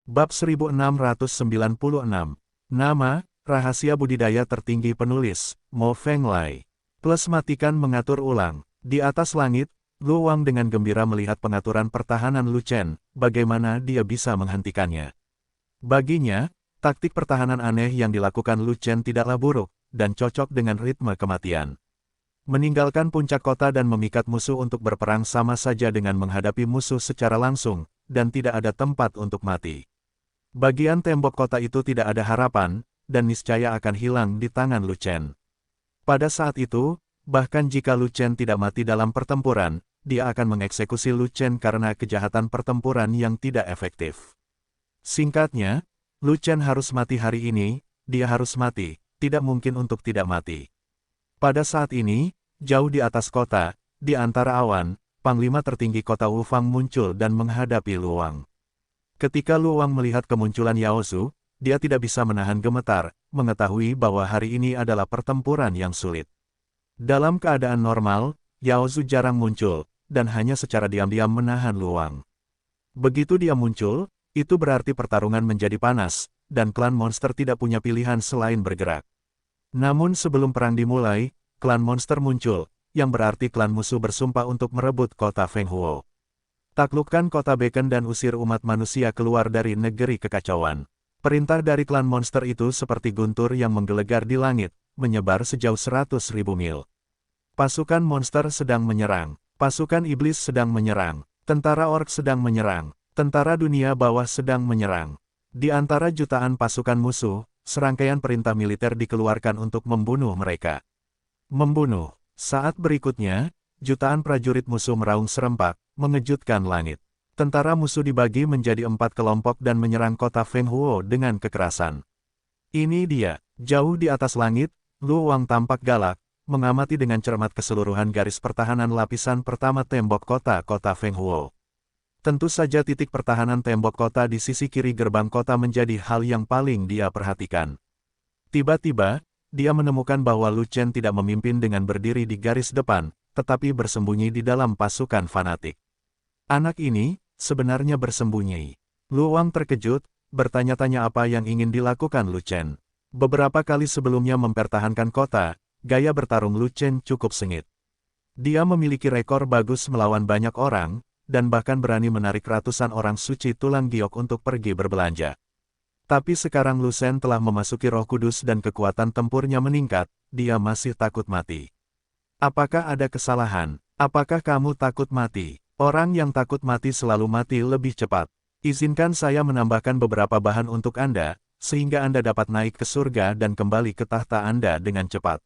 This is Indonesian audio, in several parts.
Bab 1696. Nama, rahasia budidaya tertinggi penulis, Mo Fenglai. Plus matikan mengatur ulang. Di atas langit, Luwang dengan gembira melihat pengaturan pertahanan Lu Chen, bagaimana dia bisa menghentikannya. Baginya, taktik pertahanan aneh yang dilakukan Lu Chen tidaklah buruk, dan cocok dengan ritme kematian. Meninggalkan puncak kota dan memikat musuh untuk berperang sama saja dengan menghadapi musuh secara langsung, dan tidak ada tempat untuk mati. Bagian tembok kota itu tidak ada harapan, dan niscaya akan hilang di tangan Lu Chen. Pada saat itu, bahkan jika Lu Chen tidak mati dalam pertempuran, dia akan mengeksekusi Lu Chen karena kejahatan pertempuran yang tidak efektif. Singkatnya, Lu Chen harus mati hari ini, dia harus mati, tidak mungkin untuk tidak mati. Pada saat ini, jauh di atas kota, di antara awan, Panglima tertinggi kota Wufang muncul dan menghadapi Luwang. Ketika Luwang melihat kemunculan Yao Zhu, dia tidak bisa menahan gemetar, mengetahui bahwa hari ini adalah pertempuran yang sulit. Dalam keadaan normal, Yao Zhu jarang muncul, dan hanya secara diam-diam menahan Luwang. Begitu dia muncul, itu berarti pertarungan menjadi panas, dan klan monster tidak punya pilihan selain bergerak. Namun sebelum perang dimulai, klan monster muncul, yang berarti klan musuh bersumpah untuk merebut kota Fenghuo. Taklukkan kota Beken dan usir umat manusia keluar dari negeri kekacauan. Perintah dari klan monster itu seperti guntur yang menggelegar di langit, menyebar sejauh 100.000 mil. Pasukan monster sedang menyerang, pasukan iblis sedang menyerang, tentara orc sedang menyerang, tentara dunia bawah sedang menyerang. Di antara jutaan pasukan musuh, serangkaian perintah militer dikeluarkan untuk membunuh mereka. Membunuh. Saat berikutnya, jutaan prajurit musuh meraung serempak, mengejutkan langit. Tentara musuh dibagi menjadi 4 kelompok dan menyerang kota Fenghuo dengan kekerasan. Ini dia, jauh di atas langit, Luwang tampak galak, mengamati dengan cermat keseluruhan garis pertahanan lapisan pertama tembok kota Fenghuo. Tentu saja titik pertahanan tembok kota di sisi kiri gerbang kota menjadi hal yang paling dia perhatikan. Tiba-tiba, dia menemukan bahwa Lu Chen tidak memimpin dengan berdiri di garis depan, tetapi bersembunyi di dalam pasukan fanatik. Anak ini, sebenarnya bersembunyi. Luwang terkejut, bertanya-tanya apa yang ingin dilakukan Lu Chen. Beberapa kali sebelumnya mempertahankan kota, gaya bertarung Lu Chen cukup sengit. Dia memiliki rekor bagus melawan banyak orang, dan bahkan berani menarik ratusan orang suci tulang giok untuk pergi berbelanja. Tapi sekarang Lu Chen telah memasuki Roh Kudus dan kekuatan tempurnya meningkat, dia masih takut mati. Apakah ada kesalahan? Apakah kamu takut mati? Orang yang takut mati selalu mati lebih cepat. Izinkan saya menambahkan beberapa bahan untuk Anda, sehingga Anda dapat naik ke surga dan kembali ke tahta Anda dengan cepat.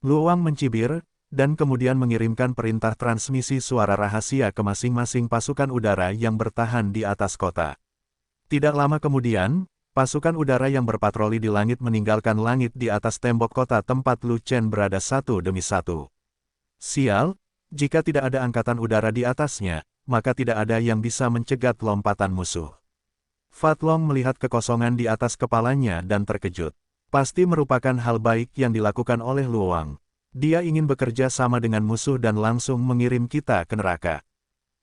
Luwang mencibir, dan kemudian mengirimkan perintah transmisi suara rahasia ke masing-masing pasukan udara yang bertahan di atas kota. Tidak lama kemudian, pasukan udara yang berpatroli di langit meninggalkan langit di atas tembok kota tempat Lu Chen berada satu demi satu. Sial, jika tidak ada angkatan udara di atasnya, maka tidak ada yang bisa mencegat lompatan musuh. Fatlong melihat kekosongan di atas kepalanya dan terkejut. Pasti merupakan hal baik yang dilakukan oleh Luwang. Dia ingin bekerja sama dengan musuh dan langsung mengirim kita ke neraka.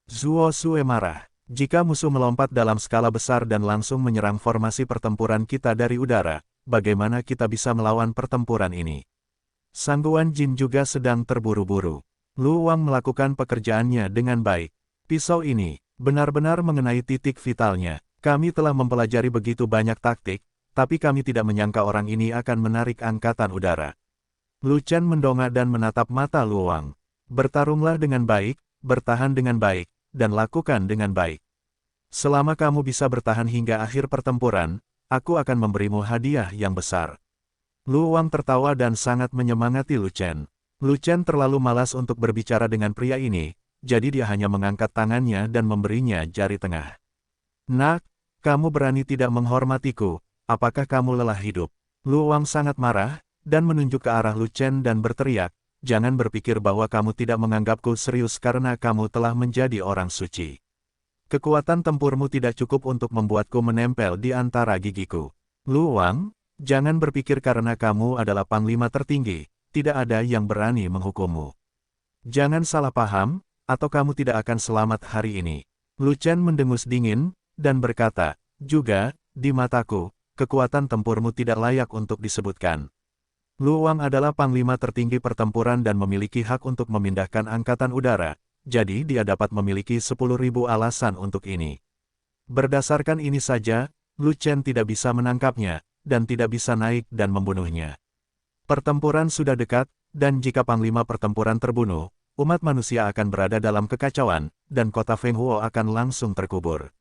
Zuo Sue marah. Jika musuh melompat dalam skala besar dan langsung menyerang formasi pertempuran kita dari udara, bagaimana kita bisa melawan pertempuran ini? Sangguan Jin juga sedang terburu-buru. Luwang melakukan pekerjaannya dengan baik. Pisau ini, benar-benar mengenai titik vitalnya. Kami telah mempelajari begitu banyak taktik, tapi kami tidak menyangka orang ini akan menarik angkatan udara. Lu Chen mendongak dan menatap mata Luwang. Bertarunglah dengan baik, bertahan dengan baik, dan lakukan dengan baik. Selama kamu bisa bertahan hingga akhir pertempuran, aku akan memberimu hadiah yang besar. Luwang tertawa dan sangat menyemangati Lu Chen. Lu Chen terlalu malas untuk berbicara dengan pria ini, jadi dia hanya mengangkat tangannya dan memberinya jari tengah. Nak, kamu berani tidak menghormatiku, apakah kamu lelah hidup? Luwang sangat marah, dan menunjuk ke arah Lu Chen dan berteriak, jangan berpikir bahwa kamu tidak menganggapku serius karena kamu telah menjadi orang suci. Kekuatan tempurmu tidak cukup untuk membuatku menempel di antara gigiku. Luwang, jangan berpikir karena kamu adalah panglima tertinggi, tidak ada yang berani menghukummu. Jangan salah paham, atau kamu tidak akan selamat hari ini. Lu Chen mendengus dingin, dan berkata, Juga, di mataku, kekuatan tempurmu tidak layak untuk disebutkan. Luwang adalah panglima tertinggi pertempuran dan memiliki hak untuk memindahkan angkatan udara, jadi dia dapat memiliki 10.000 alasan untuk ini. Berdasarkan ini saja, Lu Chen tidak bisa menangkapnya, dan tidak bisa naik dan membunuhnya. Pertempuran sudah dekat, dan jika panglima pertempuran terbunuh, umat manusia akan berada dalam kekacauan, dan kota Fenghuo akan langsung terkubur.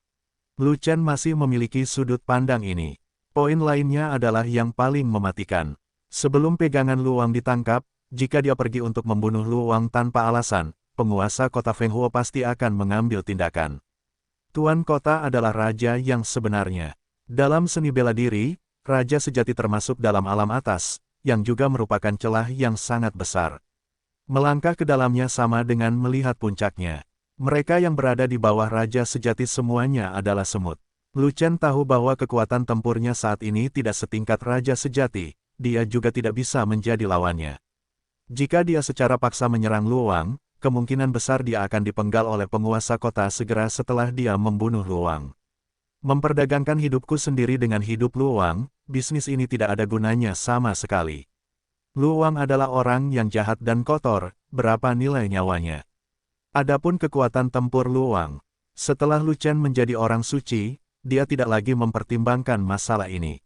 Lu Chen masih memiliki sudut pandang ini. Poin lainnya adalah yang paling mematikan. Sebelum pegangan Luwang ditangkap, jika dia pergi untuk membunuh Luwang tanpa alasan, penguasa kota Fenghuo pasti akan mengambil tindakan. Tuan kota adalah raja yang sebenarnya. Dalam seni bela diri, raja sejati termasuk dalam alam atas, yang juga merupakan celah yang sangat besar. Melangkah ke dalamnya sama dengan melihat puncaknya. Mereka yang berada di bawah raja sejati semuanya adalah semut. Lu Chen tahu bahwa kekuatan tempurnya saat ini tidak setingkat raja sejati, dia juga tidak bisa menjadi lawannya. Jika dia secara paksa menyerang Luwang, kemungkinan besar dia akan dipenggal oleh penguasa kota segera setelah dia membunuh Luwang. Memperdagangkan hidupku sendiri dengan hidup Luwang, bisnis ini tidak ada gunanya sama sekali. Luwang adalah orang yang jahat dan kotor, berapa nilai nyawanya? Adapun kekuatan tempur Luwang, setelah Lu Chen menjadi orang suci, dia tidak lagi mempertimbangkan masalah ini.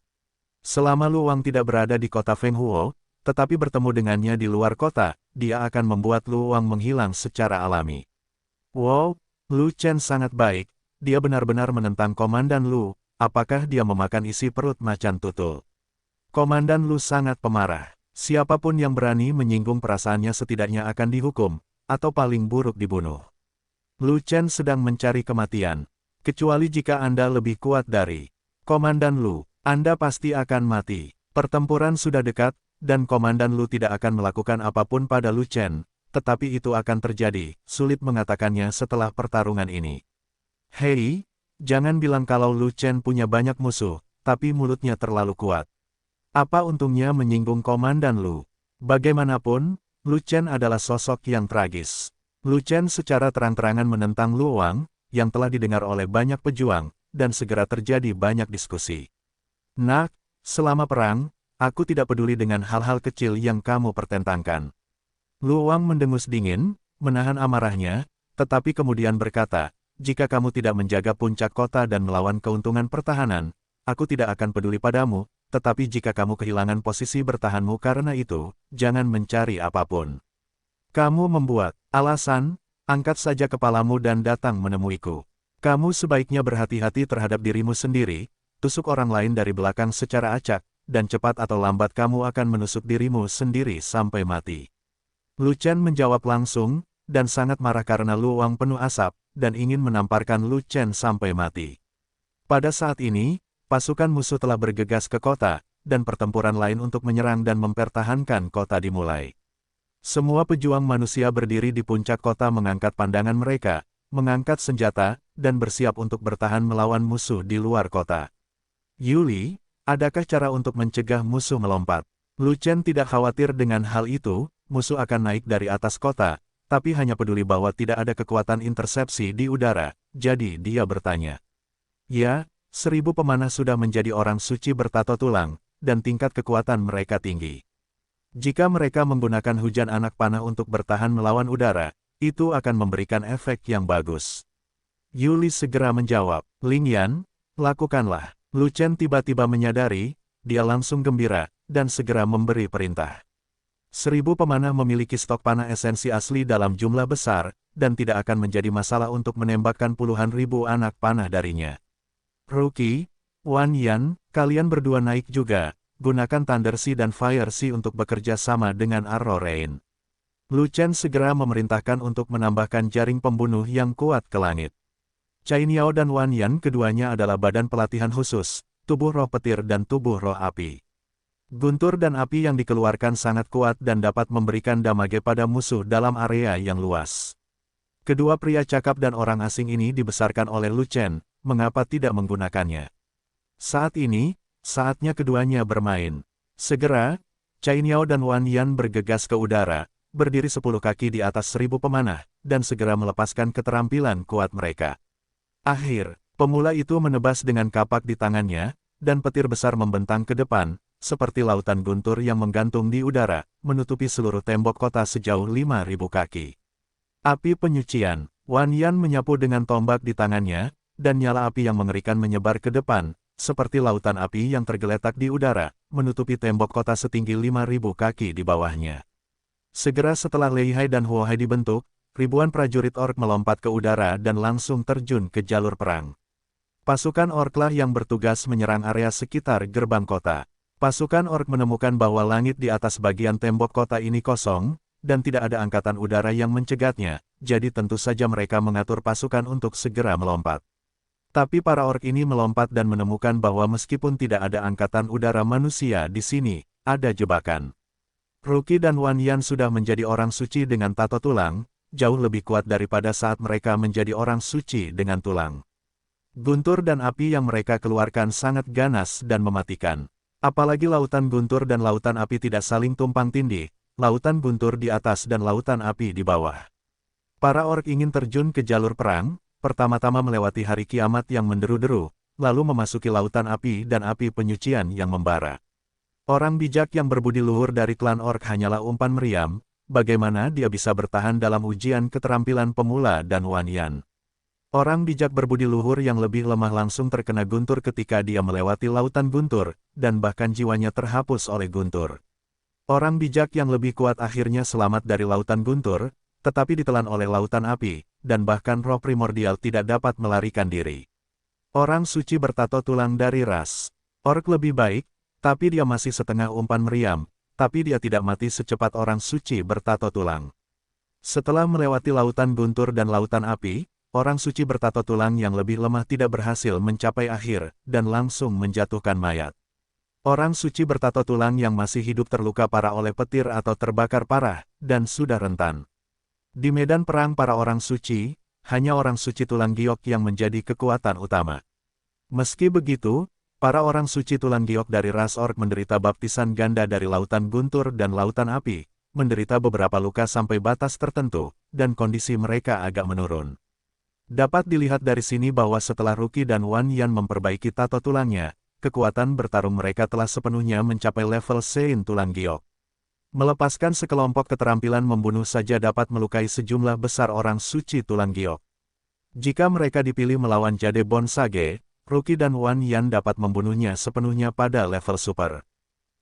Selama Luwang tidak berada di kota Fenghuo, tetapi bertemu dengannya di luar kota, dia akan membuat Luwang menghilang secara alami. Wow, Lu Chen sangat baik, dia benar-benar menentang Komandan Lu, apakah dia memakan isi perut macan tutul? Komandan Lu sangat pemarah. Siapapun yang berani menyinggung perasaannya setidaknya akan dihukum, atau paling buruk dibunuh. Lu Chen sedang mencari kematian. Kecuali jika Anda lebih kuat dari Komandan Lu, Anda pasti akan mati. Pertempuran sudah dekat, dan Komandan Lu tidak akan melakukan apapun pada Lu Chen, tetapi itu akan terjadi, sulit mengatakannya setelah pertarungan ini. Hei, jangan bilang kalau Lu Chen punya banyak musuh, tapi mulutnya terlalu kuat. Apa untungnya menyinggung Komandan Lu? Bagaimanapun, Lu Chen adalah sosok yang tragis. Lu Chen secara terang-terangan menentang Luwang, yang telah didengar oleh banyak pejuang, dan segera terjadi banyak diskusi. Nak, selama perang, aku tidak peduli dengan hal-hal kecil yang kamu pertentangkan. Luwang mendengus dingin, menahan amarahnya, tetapi kemudian berkata, jika kamu tidak menjaga puncak kota dan melawan keuntungan pertahanan, aku tidak akan peduli padamu, tetapi jika kamu kehilangan posisi bertahanmu karena itu, jangan mencari apapun. Kamu membuat alasan, angkat saja kepalamu dan datang menemuiku. Kamu sebaiknya berhati-hati terhadap dirimu sendiri, tusuk orang lain dari belakang secara acak, dan cepat atau lambat kamu akan menusuk dirimu sendiri sampai mati. Lu Chen menjawab langsung, dan sangat marah karena Luwang penuh asap, dan ingin menamparkan Lu Chen sampai mati. Pada saat ini, pasukan musuh telah bergegas ke kota, dan pertempuran lain untuk menyerang dan mempertahankan kota dimulai. Semua pejuang manusia berdiri di puncak kota mengangkat pandangan mereka, mengangkat senjata, dan bersiap untuk bertahan melawan musuh di luar kota. Yuli, adakah cara untuk mencegah musuh melompat? Lu Chen tidak khawatir dengan hal itu, musuh akan naik dari atas kota, tapi hanya peduli bahwa tidak ada kekuatan intersepsi di udara, jadi dia bertanya. Ya, 1000 pemanah sudah menjadi orang suci bertato tulang, dan tingkat kekuatan mereka tinggi. Jika mereka menggunakan hujan anak panah untuk bertahan melawan udara, itu akan memberikan efek yang bagus. Yuli segera menjawab, Ling Yan, lakukanlah. Lu Chen tiba-tiba menyadari, dia langsung gembira, dan segera memberi perintah. 1000 pemanah memiliki stok panah esensi asli dalam jumlah besar, dan tidak akan menjadi masalah untuk menembakkan puluhan ribu anak panah darinya. Rookie, Wan Yan, kalian berdua naik juga, gunakan Thunder Sea dan Fire Sea untuk bekerja sama dengan Arrow Rain. Lu Chen segera memerintahkan untuk menambahkan jaring pembunuh yang kuat ke langit. Cai Niao dan Wan Yan keduanya adalah badan pelatihan khusus, tubuh roh petir dan tubuh roh api. Guntur dan api yang dikeluarkan sangat kuat dan dapat memberikan damage pada musuh dalam area yang luas. Kedua pria cakap dan orang asing ini dibesarkan oleh Lu Chen, mengapa tidak menggunakannya? Saat ini, saatnya keduanya bermain. Segera, Cai Niao dan Wan Yan bergegas ke udara, berdiri 10 kaki di atas 1000 pemanah, dan segera melepaskan keterampilan kuat mereka. Akhir, Pemula itu menebas dengan kapak di tangannya, dan petir besar membentang ke depan, seperti lautan guntur yang menggantung di udara, menutupi seluruh tembok kota sejauh 5.000 kaki. Api penyucian. Wan Yan menyapu dengan tombak di tangannya, dan nyala api yang mengerikan menyebar ke depan, seperti lautan api yang tergeletak di udara, menutupi tembok kota setinggi 5.000 kaki di bawahnya. Segera setelah Lei Hai dan Huo Hai dibentuk, ribuan prajurit orc melompat ke udara dan langsung terjun ke jalur perang. Pasukan orklah yang bertugas menyerang area sekitar gerbang kota. Pasukan orc menemukan bahwa langit di atas bagian tembok kota ini kosong, dan tidak ada angkatan udara yang mencegatnya, jadi tentu saja mereka mengatur pasukan untuk segera melompat. Tapi para orc ini melompat dan menemukan bahwa meskipun tidak ada angkatan udara manusia di sini, ada jebakan. Ruki dan Wan Yan sudah menjadi orang suci dengan tato tulang, jauh lebih kuat daripada saat mereka menjadi orang suci dengan tulang. Guntur dan api yang mereka keluarkan sangat ganas dan mematikan. Apalagi lautan guntur dan lautan api tidak saling tumpang tindih, lautan guntur di atas dan lautan api di bawah. Para orc ingin terjun ke jalur perang, pertama-tama melewati hari kiamat yang menderu-deru, lalu memasuki lautan api dan api penyucian yang membara. Orang bijak yang berbudi luhur dari klan orc hanyalah umpan meriam, bagaimana dia bisa bertahan dalam ujian keterampilan pemula dan Wan Yan. Orang bijak berbudi luhur yang lebih lemah langsung terkena guntur ketika dia melewati lautan guntur, dan bahkan jiwanya terhapus oleh guntur. Orang bijak yang lebih kuat akhirnya selamat dari lautan guntur, tetapi ditelan oleh lautan api, dan bahkan roh primordial tidak dapat melarikan diri. Orang suci bertato tulang dari ras orc lebih baik, tapi dia masih setengah umpan meriam, tapi dia tidak mati secepat orang suci bertato tulang. Setelah melewati lautan guntur dan lautan api, orang suci bertato tulang yang lebih lemah tidak berhasil mencapai akhir, dan langsung menjatuhkan mayat. Orang suci bertato tulang yang masih hidup terluka parah oleh petir atau terbakar parah, dan sudah rentan. Di medan perang para orang suci, hanya orang suci tulang giok yang menjadi kekuatan utama. Meski begitu, para orang suci tulang giok dari ras orc menderita baptisan ganda dari lautan guntur dan lautan api, menderita beberapa luka sampai batas tertentu, dan kondisi mereka agak menurun. Dapat dilihat dari sini bahwa setelah Ruki dan Wan Yan memperbaiki tato tulangnya, kekuatan bertarung mereka telah sepenuhnya mencapai level Sein tulang giok. Melepaskan sekelompok keterampilan membunuh saja dapat melukai sejumlah besar orang suci tulang giok. Jika mereka dipilih melawan Jade Bonsage, Ruki dan Wan Yan dapat membunuhnya sepenuhnya pada level super.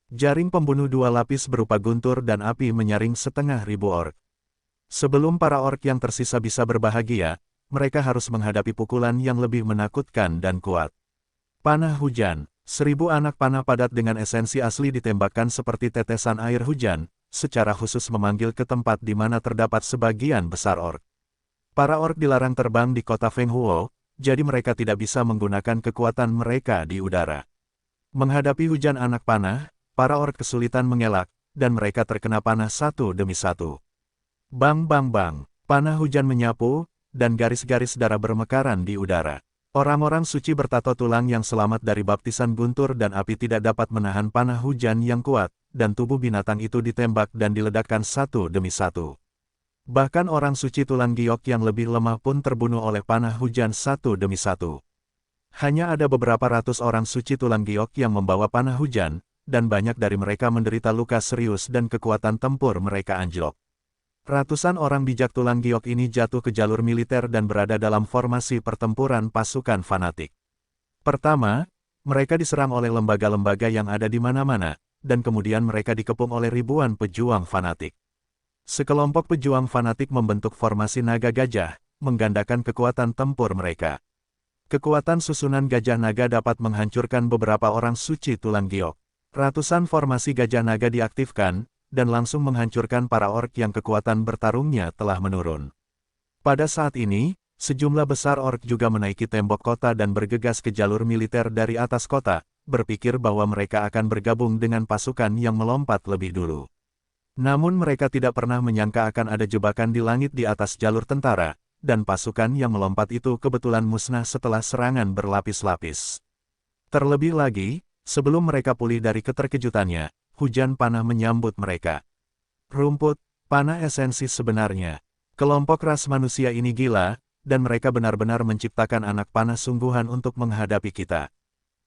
Jaring pembunuh dua lapis berupa guntur dan api menyaring 7.500 orc. Sebelum para orc yang tersisa bisa berbahagia, mereka harus menghadapi pukulan yang lebih menakutkan dan kuat. Panah hujan. 1.000 anak panah padat dengan esensi asli ditembakkan seperti tetesan air hujan, secara khusus memanggil ke tempat di mana terdapat sebagian besar orc. Para orc dilarang terbang di kota Feng Huo, jadi mereka tidak bisa menggunakan kekuatan mereka di udara. Menghadapi hujan anak panah, para orc kesulitan mengelak, dan mereka terkena panah satu demi satu. Bang bang bang, panah hujan menyapu, dan garis-garis darah bermekaran di udara. Orang-orang suci bertato tulang yang selamat dari baptisan guntur dan api tidak dapat menahan panah hujan yang kuat, dan tubuh binatang itu ditembak dan diledakkan satu demi satu. Bahkan orang suci tulang giok yang lebih lemah pun terbunuh oleh panah hujan satu demi satu. Hanya ada beberapa ratus orang suci tulang giok yang membawa panah hujan, dan banyak dari mereka menderita luka serius dan kekuatan tempur mereka anjlok. Ratusan orang bijak tulang giok ini jatuh ke jalur militer dan berada dalam formasi pertempuran pasukan fanatik. Pertama, mereka diserang oleh lembaga-lembaga yang ada di mana-mana, dan kemudian mereka dikepung oleh ribuan pejuang fanatik. Sekelompok pejuang fanatik membentuk formasi naga gajah, menggandakan kekuatan tempur mereka. Kekuatan susunan gajah naga dapat menghancurkan beberapa orang suci tulang giok. Ratusan formasi gajah naga diaktifkan, dan langsung menghancurkan para orc yang kekuatan bertarungnya telah menurun. Pada saat ini, sejumlah besar orc juga menaiki tembok kota dan bergegas ke jalur militer dari atas kota, berpikir bahwa mereka akan bergabung dengan pasukan yang melompat lebih dulu. Namun mereka tidak pernah menyangka akan ada jebakan di langit di atas jalur tentara, dan pasukan yang melompat itu kebetulan musnah setelah serangan berlapis-lapis. Terlebih lagi, sebelum mereka pulih dari keterkejutannya, hujan panah menyambut mereka. Rumput, panah esensi sebenarnya. Kelompok ras manusia ini gila, dan mereka benar-benar menciptakan anak panah sungguhan untuk menghadapi kita.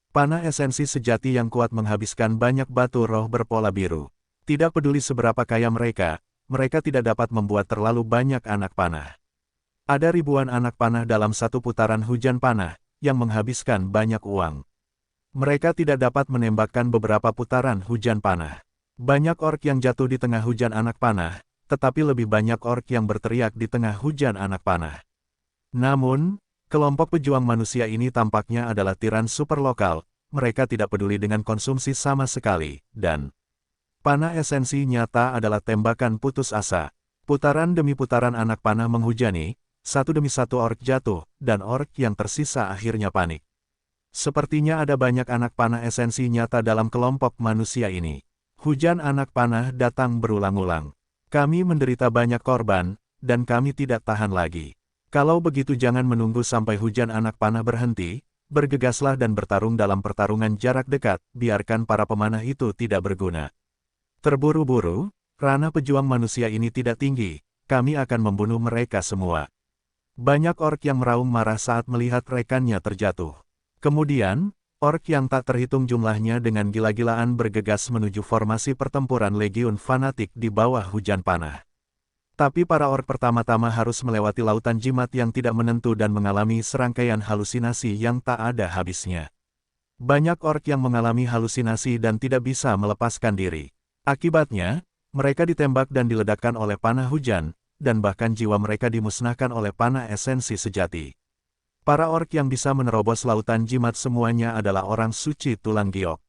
Panah esensi sejati yang kuat menghabiskan banyak batu roh berpola biru. Tidak peduli seberapa kaya mereka tidak dapat membuat terlalu banyak anak panah. Ada ribuan anak panah dalam satu putaran hujan panah, yang menghabiskan banyak uang. Mereka tidak dapat menembakkan beberapa putaran hujan panah. Banyak ork yang jatuh di tengah hujan anak panah, tetapi lebih banyak ork yang berteriak di tengah hujan anak panah. Namun, kelompok pejuang manusia ini tampaknya adalah tiran super lokal, mereka tidak peduli dengan konsumsi sama sekali, dan panah esensi nyata adalah tembakan putus asa. Putaran demi putaran anak panah menghujani, satu demi satu ork jatuh, dan ork yang tersisa akhirnya panik. Sepertinya ada banyak anak panah esensi nyata dalam kelompok manusia ini. Hujan anak panah datang berulang-ulang. Kami menderita banyak korban, dan kami tidak tahan lagi. Kalau begitu jangan menunggu sampai hujan anak panah berhenti, bergegaslah dan bertarung dalam pertarungan jarak dekat, biarkan para pemanah itu tidak berguna. Terburu-buru, ranah pejuang manusia ini tidak tinggi, kami akan membunuh mereka semua. Banyak ork yang meraung marah saat melihat rekannya terjatuh. Kemudian, ork yang tak terhitung jumlahnya dengan gila-gilaan bergegas menuju formasi pertempuran legiun fanatik di bawah hujan panah. Tapi para ork pertama-tama harus melewati lautan jimat yang tidak menentu dan mengalami serangkaian halusinasi yang tak ada habisnya. Banyak ork yang mengalami halusinasi dan tidak bisa melepaskan diri. Akibatnya, mereka ditembak dan diledakkan oleh panah hujan, dan bahkan jiwa mereka dimusnahkan oleh panah esensi sejati. Para ork yang bisa menerobos lautan jimat semuanya adalah orang suci tulang giok.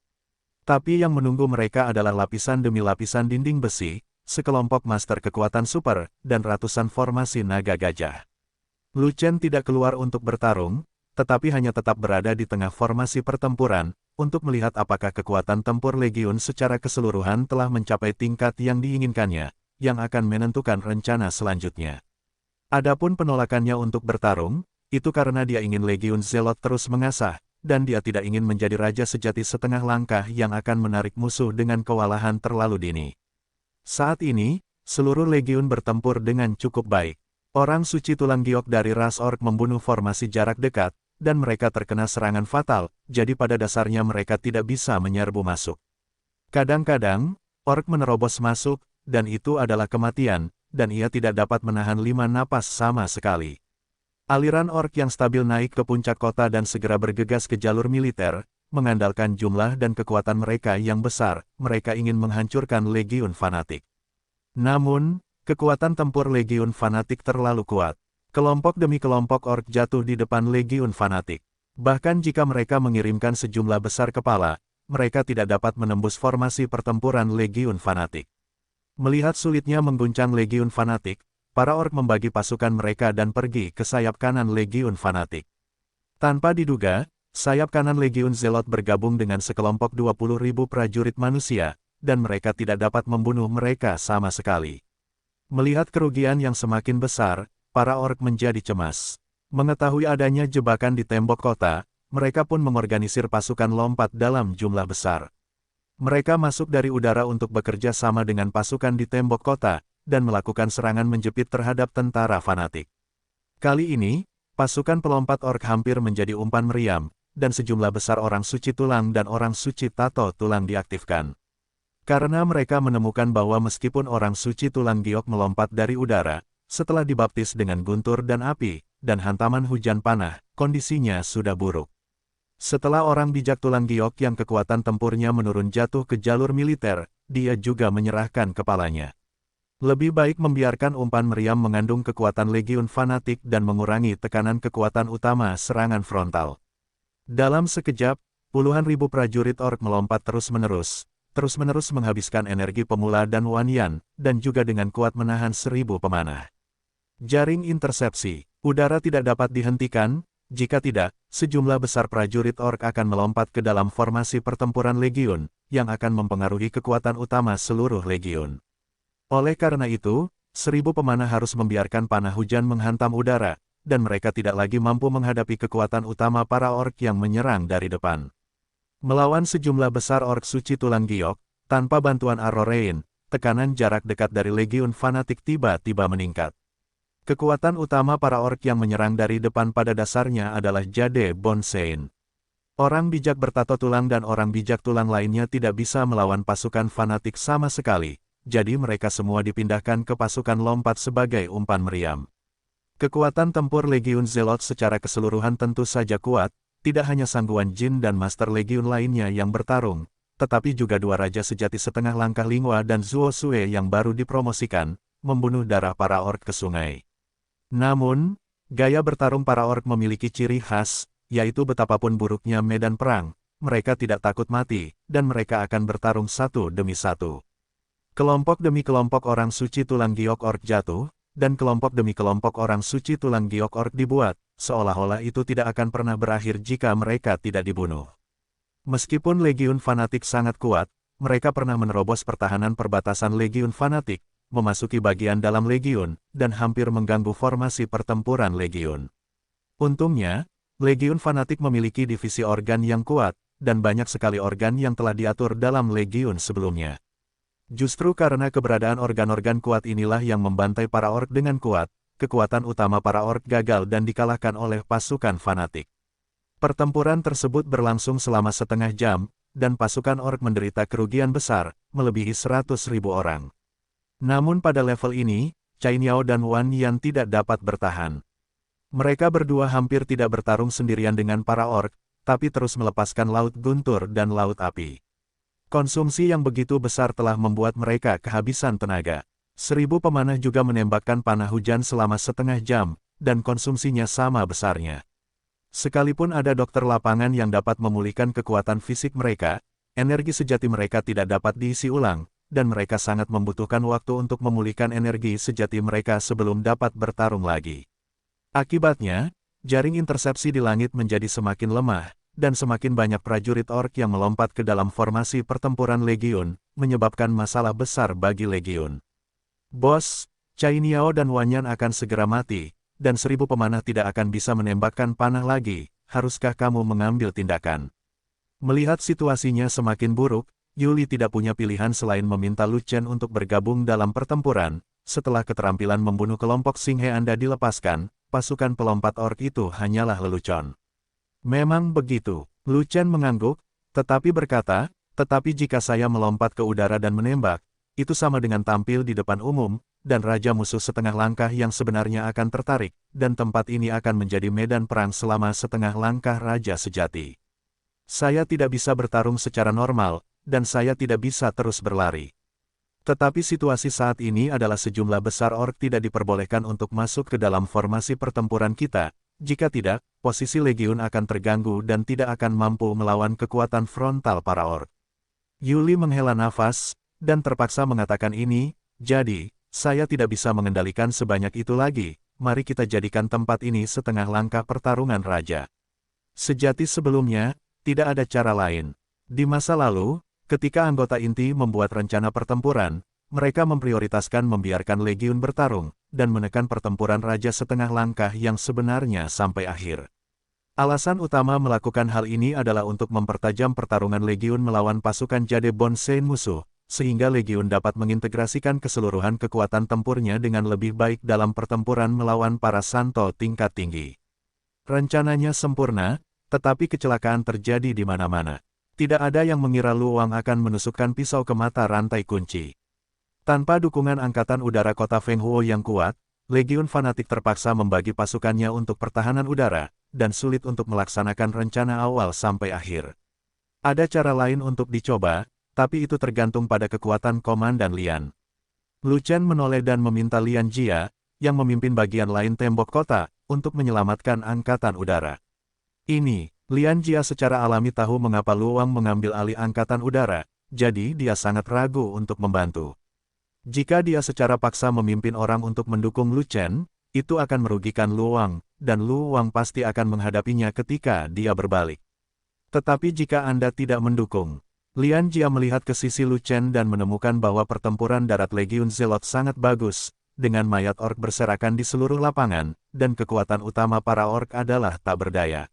Tapi yang menunggu mereka adalah lapisan demi lapisan dinding besi, sekelompok master kekuatan super, dan ratusan formasi naga gajah. Lu Chen tidak keluar untuk bertarung, tetapi hanya tetap berada di tengah formasi pertempuran, untuk melihat apakah kekuatan tempur legiun secara keseluruhan telah mencapai tingkat yang diinginkannya, yang akan menentukan rencana selanjutnya. Adapun penolakannya untuk bertarung, itu karena dia ingin Legiun Zealot terus mengasah, dan dia tidak ingin menjadi raja sejati setengah langkah yang akan menarik musuh dengan kewalahan terlalu dini. Saat ini, seluruh Legiun bertempur dengan cukup baik. Orang suci tulang giok dari ras ork membunuh formasi jarak dekat, dan mereka terkena serangan fatal, jadi pada dasarnya mereka tidak bisa menyerbu masuk. Kadang-kadang, ork menerobos masuk, dan itu adalah kematian, dan ia tidak dapat menahan 5 napas sama sekali. Aliran ork yang stabil naik ke puncak kota dan segera bergegas ke jalur militer, mengandalkan jumlah dan kekuatan mereka yang besar, mereka ingin menghancurkan legiun fanatik. Namun, kekuatan tempur legiun fanatik terlalu kuat. Kelompok demi kelompok ork jatuh di depan legiun fanatik. Bahkan jika mereka mengirimkan sejumlah besar kepala, mereka tidak dapat menembus formasi pertempuran legiun fanatik. Melihat sulitnya mengguncang legiun fanatik, para ork membagi pasukan mereka dan pergi ke sayap kanan legiun fanatik. Tanpa diduga, sayap kanan legiun Zealot bergabung dengan sekelompok 20.000 prajurit manusia, dan mereka tidak dapat membunuh mereka sama sekali. Melihat kerugian yang semakin besar, para ork menjadi cemas. Mengetahui adanya jebakan di tembok kota, mereka pun mengorganisir pasukan lompat dalam jumlah besar. Mereka masuk dari udara untuk bekerja sama dengan pasukan di tembok kota, dan melakukan serangan menjepit terhadap tentara fanatik. Kali ini, pasukan pelompat ork hampir menjadi umpan meriam, dan sejumlah besar orang suci tulang dan orang suci tato tulang diaktifkan. Karena mereka menemukan bahwa meskipun orang suci tulang giok melompat dari udara, setelah dibaptis dengan guntur dan api, dan hantaman hujan panah, kondisinya sudah buruk. Setelah orang bijak tulang giok yang kekuatan tempurnya menurun jatuh ke jalur militer, dia juga menyerahkan kepalanya. Lebih baik membiarkan umpan meriam mengandung kekuatan legiun fanatik dan mengurangi tekanan kekuatan utama serangan frontal. Dalam sekejap, puluhan ribu prajurit ork melompat terus-menerus menghabiskan energi pemula dan Wanyan, dan juga dengan kuat menahan 1000 pemanah. Jaring intersepsi, udara tidak dapat dihentikan, jika tidak, sejumlah besar prajurit ork akan melompat ke dalam formasi pertempuran legiun, yang akan mempengaruhi kekuatan utama seluruh legiun. Oleh karena itu, 1000 pemanah harus membiarkan panah hujan menghantam udara, dan mereka tidak lagi mampu menghadapi kekuatan utama para ork yang menyerang dari depan. Melawan sejumlah besar ork suci tulang giok, tanpa bantuan Arorein, tekanan jarak dekat dari legiun fanatik tiba-tiba meningkat. Kekuatan utama para orc yang menyerang dari depan pada dasarnya adalah Jade Bonsain. Orang bijak bertato tulang dan orang bijak tulang lainnya tidak bisa melawan pasukan fanatik sama sekali, jadi mereka semua dipindahkan ke pasukan lompat sebagai umpan meriam. Kekuatan tempur Legiun Zealot secara keseluruhan tentu saja kuat, tidak hanya Sangguan Jin dan Master Legiun lainnya yang bertarung, tetapi juga dua raja sejati setengah langkah Lingua dan Zuo Sue yang baru dipromosikan, membunuh darah para orc ke sungai. Namun, gaya bertarung para orc memiliki ciri khas, yaitu betapapun buruknya medan perang, mereka tidak takut mati, dan mereka akan bertarung satu demi satu. Kelompok demi kelompok orang suci tulang giok orc jatuh, dan kelompok demi kelompok orang suci tulang giok orc dibuat, seolah-olah itu tidak akan pernah berakhir jika mereka tidak dibunuh. Meskipun Legiun Fanatik sangat kuat, mereka pernah menerobos pertahanan perbatasan Legiun Fanatik, memasuki bagian dalam Legiun, dan hampir mengganggu formasi pertempuran Legiun. Untungnya, Legiun Fanatik memiliki divisi organ yang kuat, dan banyak sekali organ yang telah diatur dalam Legiun sebelumnya. Justru karena keberadaan organ-organ kuat inilah yang membantai para orc dengan kuat, kekuatan utama para orc gagal dan dikalahkan oleh pasukan fanatik. Pertempuran tersebut berlangsung selama setengah jam, dan pasukan orc menderita kerugian besar, melebihi 100.000 orang. Namun pada level ini, Cai Niao dan Wan Yan tidak dapat bertahan. Mereka berdua hampir tidak bertarung sendirian dengan para orc, tapi terus melepaskan laut guntur dan laut api. Konsumsi yang begitu besar telah membuat mereka kehabisan tenaga. 1000 pemanah juga menembakkan panah hujan selama setengah jam, dan konsumsinya sama besarnya. Sekalipun ada dokter lapangan yang dapat memulihkan kekuatan fisik mereka, energi sejati mereka tidak dapat diisi ulang, dan mereka sangat membutuhkan waktu untuk memulihkan energi sejati mereka sebelum dapat bertarung lagi. Akibatnya, jaring intersepsi di langit menjadi semakin lemah, dan semakin banyak prajurit orc yang melompat ke dalam formasi pertempuran Legiun, menyebabkan masalah besar bagi Legiun. Bos, Cai Niao dan Wan Yan akan segera mati, dan 1000 pemanah tidak akan bisa menembakkan panah lagi, haruskah kamu mengambil tindakan? Melihat situasinya semakin buruk, Yuli tidak punya pilihan selain meminta Lu Chen untuk bergabung dalam pertempuran. Setelah keterampilan membunuh kelompok Xinghe Anda dilepaskan, pasukan pelompat orc itu hanyalah lelucon. Memang begitu, Lu Chen mengangguk, tetapi berkata, tetapi jika saya melompat ke udara dan menembak, itu sama dengan tampil di depan umum, dan raja musuh setengah langkah yang sebenarnya akan tertarik, dan tempat ini akan menjadi medan perang selama setengah langkah raja sejati. Saya tidak bisa bertarung secara normal, dan saya tidak bisa terus berlari. Tetapi situasi saat ini adalah sejumlah besar orc tidak diperbolehkan untuk masuk ke dalam formasi pertempuran kita, jika tidak, posisi Legiun akan terganggu dan tidak akan mampu melawan kekuatan frontal para orc. Yuli menghela nafas, dan terpaksa mengatakan ini, jadi, saya tidak bisa mengendalikan sebanyak itu lagi, mari kita jadikan tempat ini setengah langkah pertarungan raja. Sejati sebelumnya, tidak ada cara lain. Di masa lalu, ketika anggota inti membuat rencana pertempuran, mereka memprioritaskan membiarkan Legiun bertarung, dan menekan pertempuran raja setengah langkah yang sebenarnya sampai akhir. Alasan utama melakukan hal ini adalah untuk mempertajam pertarungan Legiun melawan pasukan Jade Bonsain musuh, sehingga Legiun dapat mengintegrasikan keseluruhan kekuatan tempurnya dengan lebih baik dalam pertempuran melawan para santo tingkat tinggi. Rencananya sempurna, tetapi kecelakaan terjadi di mana-mana. Tidak ada yang mengira Lu Wang akan menusukkan pisau ke mata rantai kunci. Tanpa dukungan Angkatan Udara Kota Feng Huo yang kuat, Legiun Fanatik terpaksa membagi pasukannya untuk pertahanan udara, dan sulit untuk melaksanakan rencana awal sampai akhir. Ada cara lain untuk dicoba, tapi itu tergantung pada kekuatan Komandan Lian. Lu Chen menoleh dan meminta Lian Jia, yang memimpin bagian lain tembok kota, untuk menyelamatkan Angkatan Udara. Ini, Lian Jia secara alami tahu mengapa Lu Wang mengambil alih Angkatan Udara, jadi dia sangat ragu untuk membantu. Jika dia secara paksa memimpin orang untuk mendukung Lu Chen, itu akan merugikan Lu Wang, dan Lu Wang pasti akan menghadapinya ketika dia berbalik. Tetapi jika Anda tidak mendukung, Lian Jia melihat ke sisi Lu Chen dan menemukan bahwa pertempuran darat Legiun Zealot sangat bagus, dengan mayat orc berserakan di seluruh lapangan, dan kekuatan utama para orc adalah tak berdaya.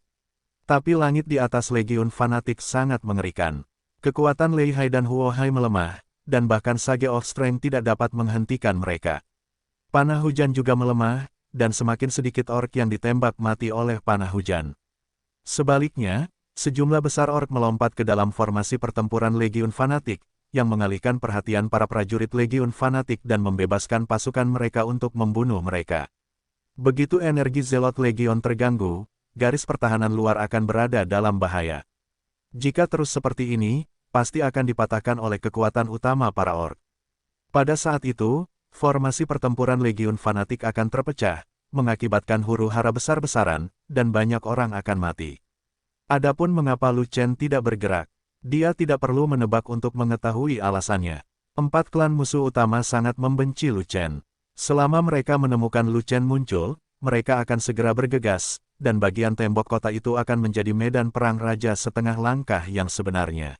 Tapi langit di atas Legiun Fanatik sangat mengerikan. Kekuatan Lei Hai dan Huo Hai melemah, dan bahkan Sage of Strength tidak dapat menghentikan mereka. Panah hujan juga melemah, dan semakin sedikit orc yang ditembak mati oleh panah hujan. Sebaliknya, sejumlah besar orc melompat ke dalam formasi pertempuran Legiun Fanatik, yang mengalihkan perhatian para prajurit Legiun Fanatik dan membebaskan pasukan mereka untuk membunuh mereka. Begitu energi Zealot Legion terganggu, garis pertahanan luar akan berada dalam bahaya. Jika terus seperti ini, pasti akan dipatahkan oleh kekuatan utama para orc. Pada saat itu, formasi pertempuran Legiun Fanatik akan terpecah, mengakibatkan huru-hara besar-besaran, dan banyak orang akan mati. Adapun mengapa Lu Chen tidak bergerak, dia tidak perlu menebak untuk mengetahui alasannya. 4 klan musuh utama sangat membenci Lu Chen. Selama mereka menemukan Lu Chen muncul, mereka akan segera bergegas, dan bagian tembok kota itu akan menjadi medan perang raja setengah langkah yang sebenarnya.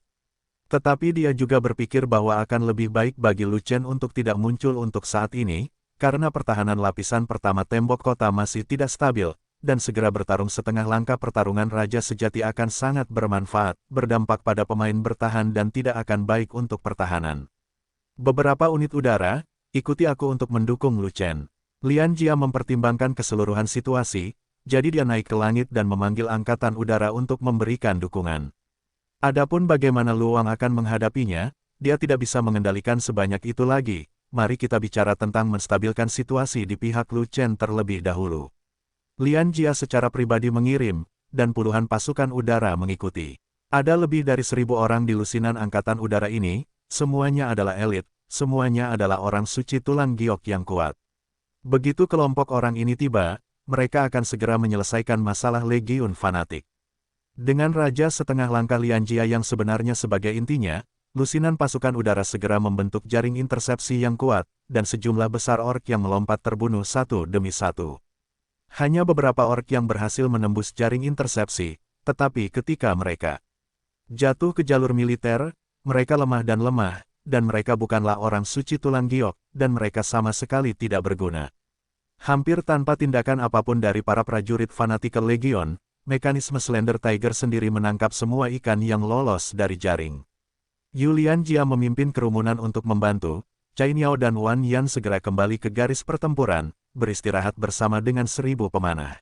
Tetapi dia juga berpikir bahwa akan lebih baik bagi Lu Chen untuk tidak muncul untuk saat ini, karena pertahanan lapisan pertama tembok kota masih tidak stabil, dan segera bertarung setengah langkah pertarungan raja sejati akan sangat bermanfaat, berdampak pada pemain bertahan dan tidak akan baik untuk pertahanan. Beberapa unit udara, ikuti aku untuk mendukung Lu Chen. Lian Jia mempertimbangkan keseluruhan situasi, jadi dia naik ke langit dan memanggil angkatan udara untuk memberikan dukungan. Adapun bagaimana Luang akan menghadapinya, dia tidak bisa mengendalikan sebanyak itu lagi. Mari kita bicara tentang menstabilkan situasi di pihak Lu Chen terlebih dahulu. Lian Jia secara pribadi mengirim, dan puluhan pasukan udara mengikuti. Ada lebih dari 1.000 orang di lusinan angkatan udara ini, semuanya adalah elit, semuanya adalah orang suci tulang giok yang kuat. Begitu kelompok orang ini tiba, mereka akan segera menyelesaikan masalah Legiun Fanatik. Dengan raja setengah langkah Lian Jia yang sebenarnya sebagai intinya, lusinan pasukan udara segera membentuk jaring intersepsi yang kuat, dan sejumlah besar orc yang melompat terbunuh satu demi satu. Hanya beberapa orc yang berhasil menembus jaring intersepsi, tetapi ketika mereka jatuh ke jalur militer, mereka lemah, dan mereka bukanlah orang suci tulang giok, dan mereka sama sekali tidak berguna. Hampir tanpa tindakan apapun dari para prajurit Fanatical Legion, mekanisme Slender Tiger sendiri menangkap semua ikan yang lolos dari jaring. Yulian Jia memimpin kerumunan untuk membantu, Cai Niao dan Wan Yan segera kembali ke garis pertempuran, beristirahat bersama dengan 1.000 pemanah.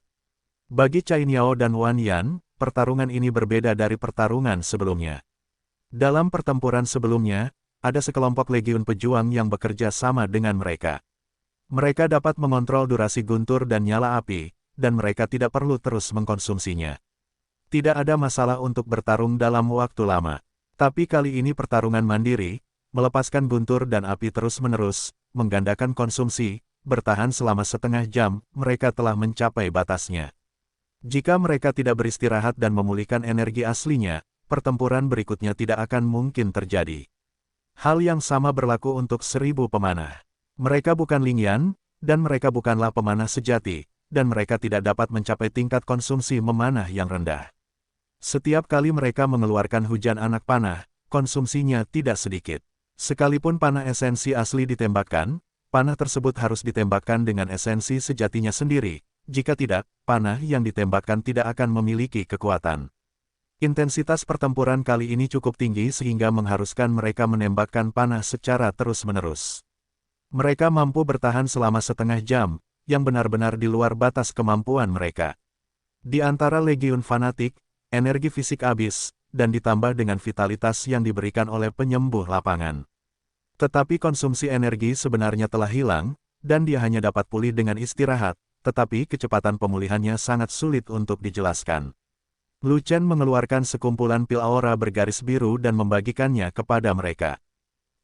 Bagi Cai Niao dan Wan Yan, pertarungan ini berbeda dari pertarungan sebelumnya. Dalam pertempuran sebelumnya, ada sekelompok legiun pejuang yang bekerja sama dengan mereka. Mereka dapat mengontrol durasi guntur dan nyala api, dan mereka tidak perlu terus mengkonsumsinya. Tidak ada masalah untuk bertarung dalam waktu lama. Tapi kali ini pertarungan mandiri, melepaskan guntur dan api terus-menerus, menggandakan konsumsi, bertahan selama setengah jam, mereka telah mencapai batasnya. Jika mereka tidak beristirahat dan memulihkan energi aslinya, pertempuran berikutnya tidak akan mungkin terjadi. Hal yang sama berlaku untuk 1.000 pemanah. Mereka bukan Ling Yan, dan mereka bukanlah pemanah sejati, dan mereka tidak dapat mencapai tingkat konsumsi memanah yang rendah. Setiap kali mereka mengeluarkan hujan anak panah, konsumsinya tidak sedikit. Sekalipun panah esensi asli ditembakkan, panah tersebut harus ditembakkan dengan esensi sejatinya sendiri, jika tidak, panah yang ditembakkan tidak akan memiliki kekuatan. Intensitas pertempuran kali ini cukup tinggi sehingga mengharuskan mereka menembakkan panah secara terus-menerus. Mereka mampu bertahan selama setengah jam, yang benar-benar di luar batas kemampuan mereka. Di antara Legiun Fanatik, energi fisik habis, dan ditambah dengan vitalitas yang diberikan oleh penyembuh lapangan. Tetapi konsumsi energi sebenarnya telah hilang, dan dia hanya dapat pulih dengan istirahat, tetapi kecepatan pemulihannya sangat sulit untuk dijelaskan. Lu Chen mengeluarkan sekumpulan pil aura bergaris biru dan membagikannya kepada mereka.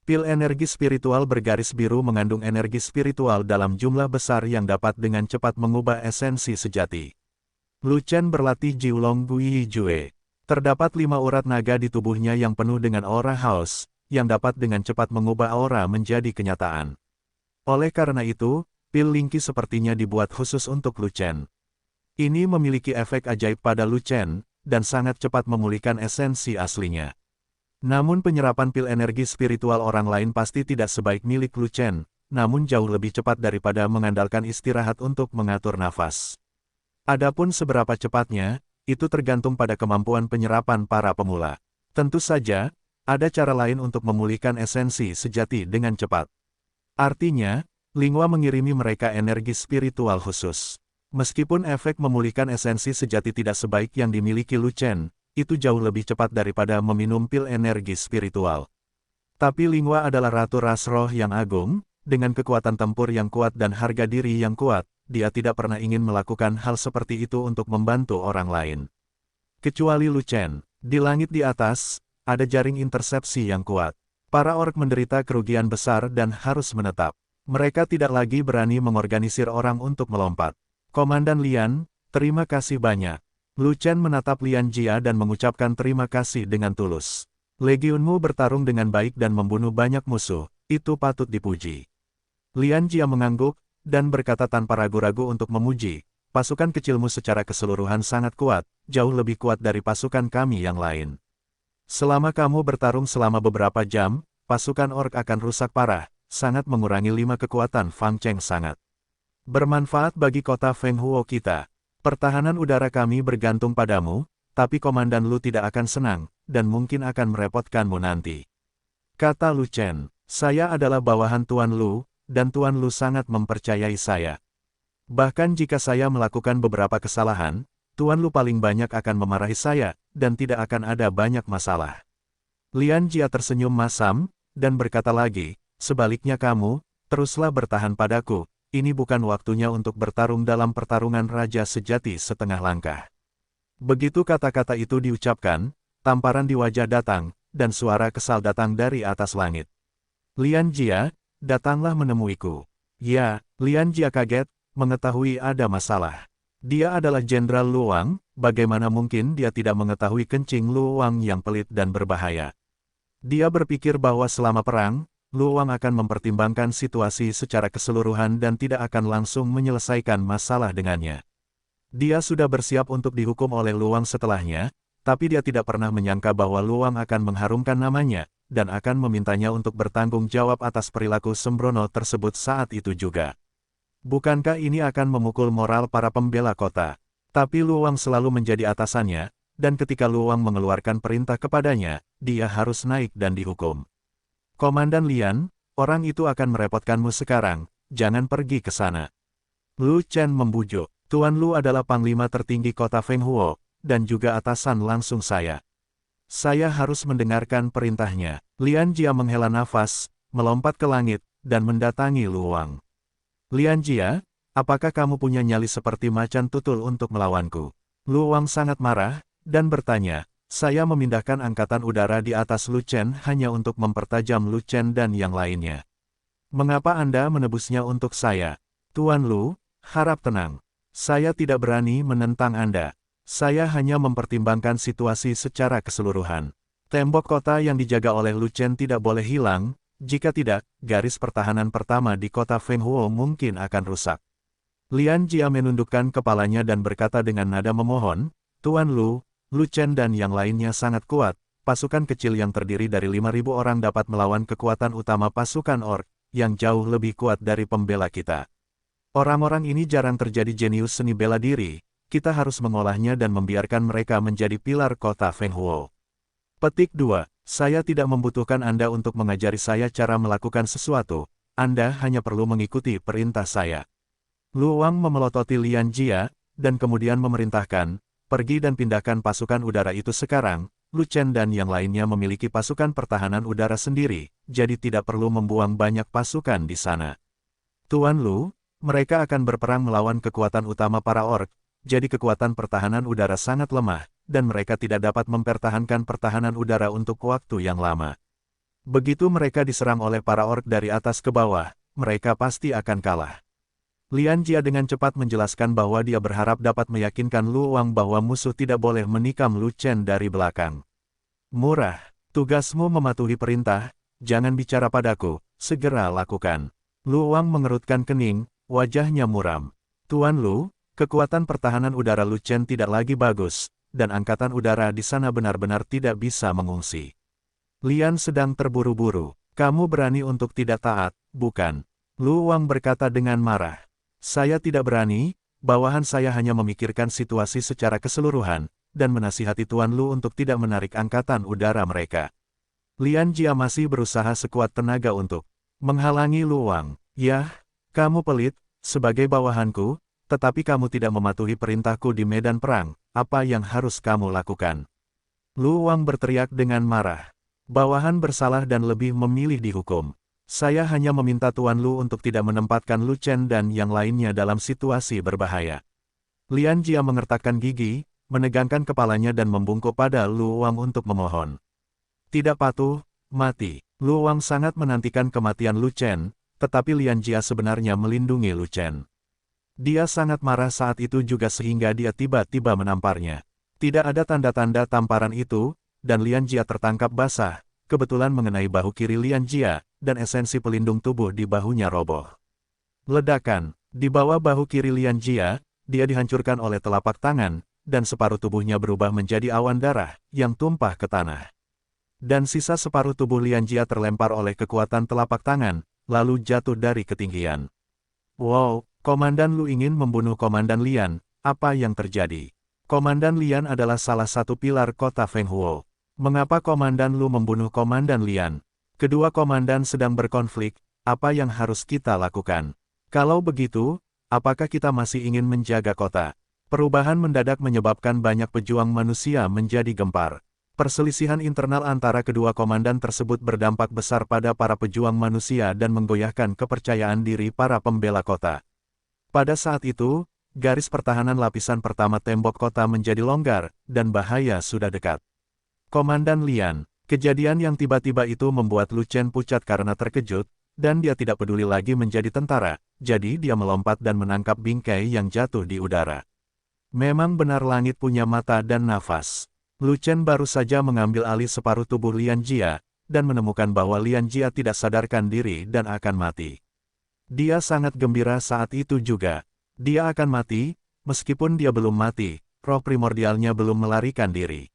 Pil energi spiritual bergaris biru mengandung energi spiritual dalam jumlah besar yang dapat dengan cepat mengubah esensi sejati. Lu Chen berlatih Jiulong Gui Jue. Terdapat 5 urat naga di tubuhnya yang penuh dengan aura haus, yang dapat dengan cepat mengubah aura menjadi kenyataan. Oleh karena itu, pil Lingki sepertinya dibuat khusus untuk Lu Chen. Ini memiliki efek ajaib pada Lu Chen, dan sangat cepat memulihkan esensi aslinya. Namun penyerapan pil energi spiritual orang lain pasti tidak sebaik milik Lu Chen, namun jauh lebih cepat daripada mengandalkan istirahat untuk mengatur nafas. Adapun seberapa cepatnya, itu tergantung pada kemampuan penyerapan para pemula. Tentu saja, ada cara lain untuk memulihkan esensi sejati dengan cepat. Artinya, Lingua mengirimi mereka energi spiritual khusus. Meskipun efek memulihkan esensi sejati tidak sebaik yang dimiliki Lu Chen, itu jauh lebih cepat daripada meminum pil energi spiritual. Tapi Lingua adalah ratu ras roh yang agung, dengan kekuatan tempur yang kuat dan harga diri yang kuat, dia tidak pernah ingin melakukan hal seperti itu untuk membantu orang lain. Kecuali Lu Chen, di langit di atas, ada jaring intersepsi yang kuat. Para orc menderita kerugian besar dan harus menetap. Mereka tidak lagi berani mengorganisir orang untuk melompat. Komandan Lian, terima kasih banyak. Lu Chen menatap Lian Jia dan mengucapkan terima kasih dengan tulus. Legionmu bertarung dengan baik dan membunuh banyak musuh, itu patut dipuji. Lian Jia mengangguk, dan berkata tanpa ragu-ragu untuk memuji, pasukan kecilmu secara keseluruhan sangat kuat, jauh lebih kuat dari pasukan kami yang lain. Selama kamu bertarung selama beberapa jam, pasukan orc akan rusak parah, sangat mengurangi 5 kekuatan Fang Cheng sangat. Bermanfaat bagi kota Feng Huo kita. Pertahanan udara kami bergantung padamu, tapi Komandan Lu tidak akan senang, dan mungkin akan merepotkanmu nanti. Kata Lu Chen, saya adalah bawahan Tuan Lu, dan Tuan Lu sangat mempercayai saya. Bahkan jika saya melakukan beberapa kesalahan, Tuan Lu paling banyak akan memarahi saya, dan tidak akan ada banyak masalah. Lian Jia tersenyum masam, dan berkata lagi, sebaliknya kamu, teruslah bertahan padaku. Ini bukan waktunya untuk bertarung dalam pertarungan raja sejati setengah langkah. Begitu kata-kata itu diucapkan, tamparan di wajah datang, dan suara kesal datang dari atas langit. Lian Jia, datanglah menemuiku. Ya, Lian Jia kaget, mengetahui ada masalah. Dia adalah Jenderal Luang, bagaimana mungkin dia tidak mengetahui kencing Luang yang pelit dan berbahaya. Dia berpikir bahwa selama perang, Luang akan mempertimbangkan situasi secara keseluruhan dan tidak akan langsung menyelesaikan masalah dengannya. Dia sudah bersiap untuk dihukum oleh Luang setelahnya, tapi dia tidak pernah menyangka bahwa Luang akan mengharumkan namanya, dan akan memintanya untuk bertanggung jawab atas perilaku sembrono tersebut saat itu juga. Bukankah ini akan memukul moral para pembela kota? Tapi Luang selalu menjadi atasannya, dan ketika Luang mengeluarkan perintah kepadanya, dia harus naik dan dihukum. Komandan Lian, orang itu akan merepotkanmu sekarang, jangan pergi ke sana. Lu Chen membujuk, Tuan Lu adalah panglima tertinggi kota Feng Huo, dan juga atasan langsung saya. Saya harus mendengarkan perintahnya. Lian Jia menghela nafas, melompat ke langit, dan mendatangi Luang. Lian Jia, apakah kamu punya nyali seperti macan tutul untuk melawanku? Luang sangat marah, dan bertanya, saya memindahkan angkatan udara di atas Lu Chen hanya untuk mempertajam Lu Chen dan yang lainnya. Mengapa Anda menebusnya untuk saya? Tuan Lu, harap tenang. Saya tidak berani menentang Anda. Saya hanya mempertimbangkan situasi secara keseluruhan. Tembok kota yang dijaga oleh Lu Chen tidak boleh hilang, jika tidak, garis pertahanan pertama di kota Feng Huo mungkin akan rusak. Lian Jia menundukkan kepalanya dan berkata dengan nada memohon, Tuan Lu, Lu Chen dan yang lainnya sangat kuat, pasukan kecil yang terdiri dari 5.000 orang dapat melawan kekuatan utama pasukan orc, yang jauh lebih kuat dari pembela kita. Orang-orang ini jarang terjadi jenius seni bela diri, kita harus mengolahnya dan membiarkan mereka menjadi pilar kota Feng Huo. Petik 2. Saya tidak membutuhkan Anda untuk mengajari saya cara melakukan sesuatu, Anda hanya perlu mengikuti perintah saya. Luang memelototi Lian Jia, dan kemudian memerintahkan, pergi dan pindahkan pasukan udara itu sekarang. Lu Chen dan yang lainnya memiliki pasukan pertahanan udara sendiri, jadi tidak perlu membuang banyak pasukan di sana. Tuan Lu, mereka akan berperang melawan kekuatan utama para orc, jadi kekuatan pertahanan udara sangat lemah, dan mereka tidak dapat mempertahankan pertahanan udara untuk waktu yang lama. Begitu mereka diserang oleh para orc dari atas ke bawah, mereka pasti akan kalah. Lian Jia dengan cepat menjelaskan bahwa dia berharap dapat meyakinkan Luang bahwa musuh tidak boleh menikam Lu Chen dari belakang. Murah, tugasmu mematuhi perintah, jangan bicara padaku, segera lakukan. Luang mengerutkan kening, wajahnya muram. Tuan Lu, kekuatan pertahanan udara Lu Chen tidak lagi bagus, dan angkatan udara di sana benar-benar tidak bisa mengungsi. Lian sedang terburu-buru, kamu berani untuk tidak taat, bukan? Luang berkata dengan marah. Saya tidak berani, bawahan saya hanya memikirkan situasi secara keseluruhan, dan menasihati Tuan Lu untuk tidak menarik angkatan udara mereka. Lian Jia masih berusaha sekuat tenaga untuk menghalangi Luang. Yah, Kamu pelit, sebagai bawahanku, tetapi kamu tidak mematuhi perintahku di medan perang, apa yang harus kamu lakukan? Lu Wang berteriak dengan marah. Bawahan bersalah dan lebih memilih dihukum. Saya hanya meminta Tuan Lu untuk tidak menempatkan Lu Chen dan yang lainnya dalam situasi berbahaya. Lian Jia mengertakkan gigi, menegangkan kepalanya dan membungkuk pada Lu Wang untuk memohon. Tidak patuh, mati. Lu Wang sangat menantikan kematian Lu Chen, tetapi Lian Jia sebenarnya melindungi Lu Chen. Dia sangat marah saat itu juga sehingga dia tiba-tiba menamparnya. Tidak ada tanda-tanda tamparan itu, dan Lian Jia tertangkap basah, kebetulan mengenai bahu kiri Lian Jia, dan esensi pelindung tubuh di bahunya roboh. Ledakan, di bawah bahu kiri Lian Jia, dia dihancurkan oleh telapak tangan, dan separuh tubuhnya berubah menjadi awan darah, yang tumpah ke tanah. Dan sisa separuh tubuh Lian Jia terlempar oleh kekuatan telapak tangan, lalu jatuh dari ketinggian. Wow, Komandan Lu ingin membunuh Komandan Lian, apa yang terjadi? Komandan Lian adalah salah satu pilar kota Fenghuo. Mengapa Komandan Lu membunuh Komandan Lian? Kedua komandan sedang berkonflik, apa yang harus kita lakukan? Kalau begitu, apakah kita masih ingin menjaga kota? Perubahan mendadak menyebabkan banyak pejuang manusia menjadi gempar. Perselisihan internal antara kedua komandan tersebut berdampak besar pada para pejuang manusia dan menggoyahkan kepercayaan diri para pembela kota. Pada saat itu, garis pertahanan lapisan pertama tembok kota menjadi longgar, dan bahaya sudah dekat. Komandan Lian, kejadian yang tiba-tiba itu membuat Lu Chen pucat karena terkejut, dan dia tidak peduli lagi menjadi tentara, jadi dia melompat dan menangkap bingkai yang jatuh di udara. Memang benar langit punya mata dan nafas. Lu Chen baru saja mengambil alih separuh tubuh Lian Jia, dan menemukan bahwa Lian Jia tidak sadarkan diri dan akan mati. Dia sangat gembira saat itu juga. Dia akan mati, meskipun dia belum mati, roh primordialnya belum melarikan diri.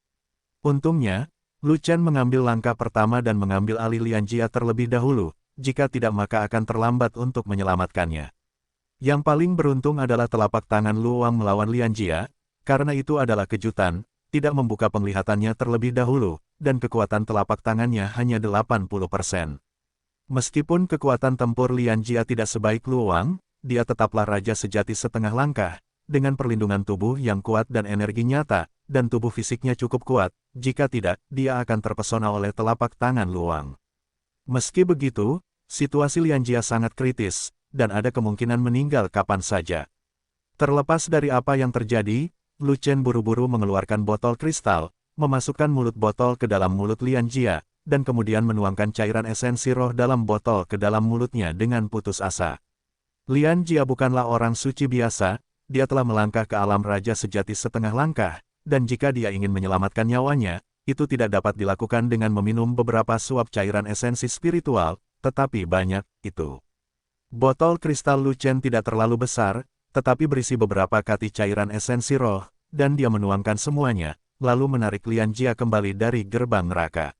Untungnya, Lu Chen mengambil langkah pertama dan mengambil alih Lian Jia terlebih dahulu, jika tidak maka akan terlambat untuk menyelamatkannya. Yang paling beruntung adalah telapak tangan Lu Wang melawan Lian Jia, karena itu adalah kejutan, tidak membuka penglihatannya terlebih dahulu, dan kekuatan telapak tangannya hanya 80%. Meskipun kekuatan tempur Lian Jia tidak sebaik Lu Wang, dia tetaplah raja sejati setengah langkah, dengan perlindungan tubuh yang kuat dan energi nyata, dan tubuh fisiknya cukup kuat, jika tidak, dia akan terpesona oleh telapak tangan Lu Wang. Meski begitu, situasi Lian Jia sangat kritis, dan ada kemungkinan meninggal kapan saja. Terlepas dari apa yang terjadi, Lu Chen buru-buru mengeluarkan botol kristal, memasukkan mulut botol ke dalam mulut Lian Jia, dan kemudian menuangkan cairan esensi roh dalam botol ke dalam mulutnya dengan putus asa. Lian Jia bukanlah orang suci biasa, dia telah melangkah ke alam raja sejati setengah langkah, dan jika dia ingin menyelamatkan nyawanya, itu tidak dapat dilakukan dengan meminum beberapa suap cairan esensi spiritual, tetapi banyak, itu. Botol kristal Lu Chen tidak terlalu besar, tetapi berisi beberapa kati cairan esensi roh, dan dia menuangkan semuanya, lalu menarik Lian Jia kembali dari gerbang neraka.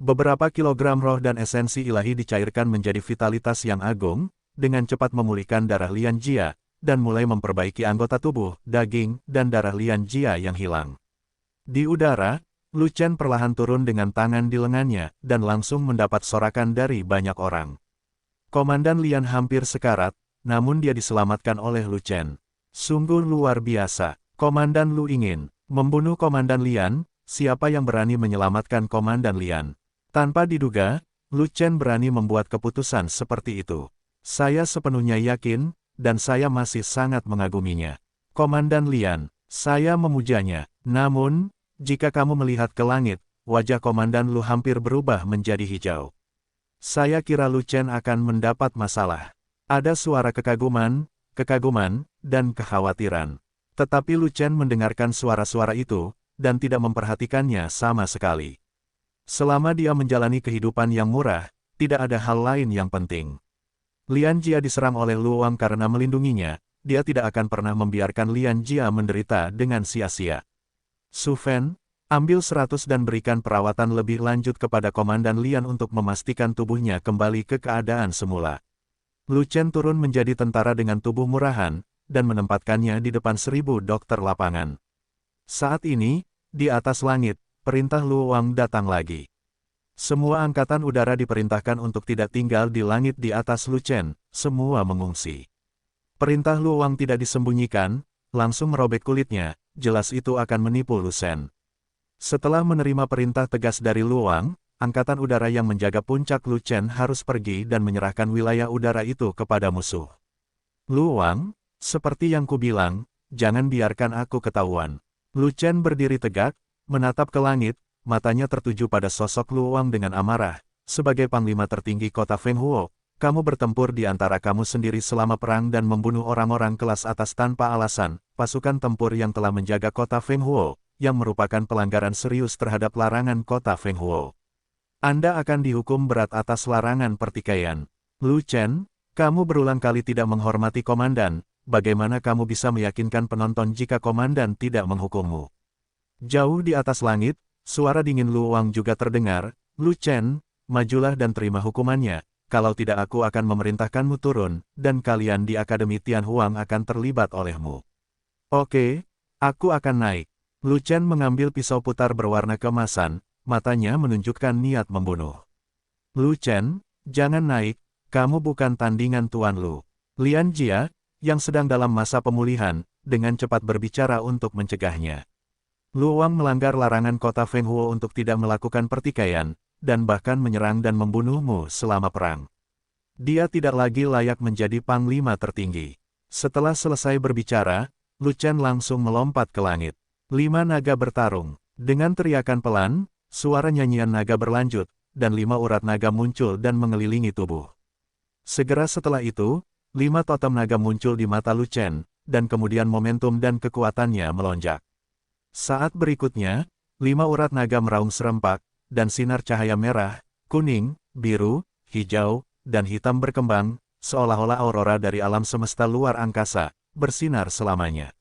Beberapa kilogram roh dan esensi ilahi dicairkan menjadi vitalitas yang agung, dengan cepat memulihkan darah Lian Jia, dan mulai memperbaiki anggota tubuh, daging, dan darah Lian Jia yang hilang. Di udara, Lu Chen perlahan turun dengan tangan di lengannya, dan langsung mendapat sorakan dari banyak orang. Komandan Lian hampir sekarat, namun dia diselamatkan oleh Lu Chen. Sungguh luar biasa. Komandan Lu ingin membunuh Komandan Lian, siapa yang berani menyelamatkan Komandan Lian? Tanpa diduga, Lu Chen berani membuat keputusan seperti itu. Saya sepenuhnya yakin, dan saya masih sangat mengaguminya. Komandan Lian, saya memujanya. Namun, jika kamu melihat ke langit, wajah Komandan Lu hampir berubah menjadi hijau. Saya kira Lu Chen akan mendapat masalah. Ada suara kekaguman, dan kekhawatiran. Tetapi Lu Chen mendengarkan suara-suara itu, dan tidak memperhatikannya sama sekali. Selama dia menjalani kehidupan yang murah, tidak ada hal lain yang penting. Lian Jia diserang oleh Lu Wang karena melindunginya, dia tidak akan pernah membiarkan Lian Jia menderita dengan sia-sia. Su Fen, ambil 100 dan berikan perawatan lebih lanjut kepada Komandan Lian untuk memastikan tubuhnya kembali ke keadaan semula. Lu Chen turun menjadi tentara dengan tubuh murahan, dan menempatkannya di depan 1000 dokter lapangan. Saat ini, di atas langit, perintah Lu Wang datang lagi. Semua angkatan udara diperintahkan untuk tidak tinggal di langit di atas Lu Chen, semua mengungsi. Perintah Luoang tidak disembunyikan, langsung merobek kulitnya, jelas itu akan menipu Lu Shen. Setelah menerima perintah tegas dari Luoang, angkatan udara yang menjaga puncak Lu Chen harus pergi dan menyerahkan wilayah udara itu kepada musuh. Luoang, seperti yang kubilang, jangan biarkan aku ketahuan. Lu Chen berdiri tegak, menatap ke langit, matanya tertuju pada sosok Luoang dengan amarah. Sebagai panglima tertinggi kota Fenghuo, kamu bertempur di antara kamu sendiri selama perang dan membunuh orang-orang kelas atas tanpa alasan, pasukan tempur yang telah menjaga kota Fenghuo, yang merupakan pelanggaran serius terhadap larangan kota Fenghuo. Anda akan dihukum berat atas larangan pertikaian. Lu Chen, kamu berulang kali tidak menghormati komandan, bagaimana kamu bisa meyakinkan penonton jika komandan tidak menghukummu? Jauh di atas langit, suara dingin Luoang juga terdengar, Lu Chen, majulah dan terima hukumannya, kalau tidak aku akan memerintahkanmu turun, dan kalian di Akademi Tianhuang akan terlibat olehmu. Oke, aku akan naik. Lu Chen mengambil pisau putar berwarna keemasan, matanya menunjukkan niat membunuh. Lu Chen, jangan naik, kamu bukan tandingan Tuan Lu. Lian Jia, yang sedang dalam masa pemulihan, dengan cepat berbicara untuk mencegahnya. Luoang melanggar larangan kota Fenghuo untuk tidak melakukan pertikaian, dan bahkan menyerang dan membunuhmu selama perang. Dia tidak lagi layak menjadi panglima tertinggi. Setelah selesai berbicara, Lu Chen langsung melompat ke langit. 5 naga bertarung. Dengan teriakan pelan, suara nyanyian naga berlanjut, dan 5 urat naga muncul dan mengelilingi tubuh. Segera setelah itu, 5 totem naga muncul di mata Lu Chen, dan kemudian momentum dan kekuatannya melonjak. Saat berikutnya, 5 urat naga meraung serempak, dan sinar cahaya merah, kuning, biru, hijau, dan hitam berkembang, seolah-olah aurora dari alam semesta luar angkasa, bersinar selamanya.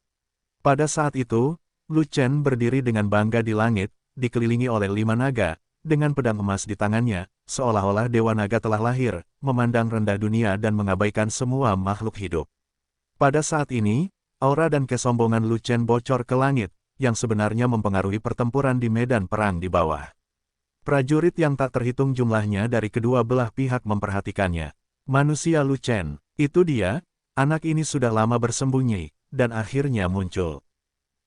Pada saat itu, Lu Chen berdiri dengan bangga di langit, dikelilingi oleh 5 naga, dengan pedang emas di tangannya, seolah-olah Dewa Naga telah lahir, memandang rendah dunia dan mengabaikan semua makhluk hidup. Pada saat ini, aura dan kesombongan Lu Chen bocor ke langit, yang sebenarnya mempengaruhi pertempuran di medan perang di bawah. Prajurit yang tak terhitung jumlahnya dari kedua belah pihak memperhatikannya. Manusia Lu Chen, itu dia, anak ini sudah lama bersembunyi, dan akhirnya muncul.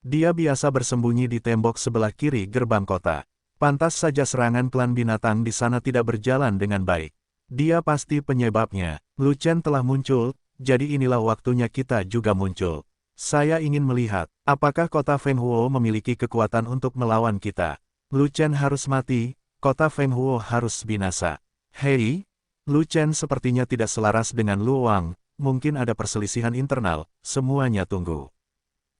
Dia biasa bersembunyi di tembok sebelah kiri gerbang kota. Pantas saja serangan klan binatang di sana tidak berjalan dengan baik. Dia pasti penyebabnya. Lu Chen telah muncul, jadi inilah waktunya kita juga muncul. Saya ingin melihat, apakah kota Fenghuo memiliki kekuatan untuk melawan kita. Lu Chen harus mati, kota Fenghuo harus binasa. Hei, Lu Chen sepertinya tidak selaras dengan Luoang, mungkin ada perselisihan internal, semuanya tunggu.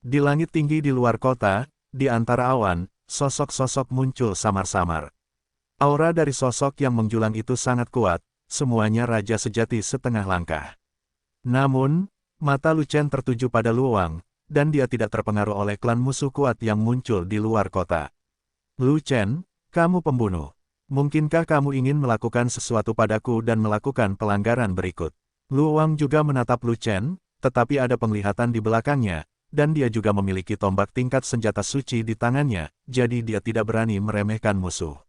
Di langit tinggi di luar kota, di antara awan, sosok-sosok muncul samar-samar. Aura dari sosok yang menjulang itu sangat kuat, semuanya raja sejati setengah langkah. Namun, mata Lu Chen tertuju pada Luoang, dan dia tidak terpengaruh oleh klan musuh kuat yang muncul di luar kota. Lu Chen, kamu pembunuh. Mungkinkah kamu ingin melakukan sesuatu padaku dan melakukan pelanggaran berikut? Luoang juga menatap Lu Chen, tetapi ada penglihatan di belakangnya, dan dia juga memiliki tombak tingkat senjata suci di tangannya, jadi dia tidak berani meremehkan musuh.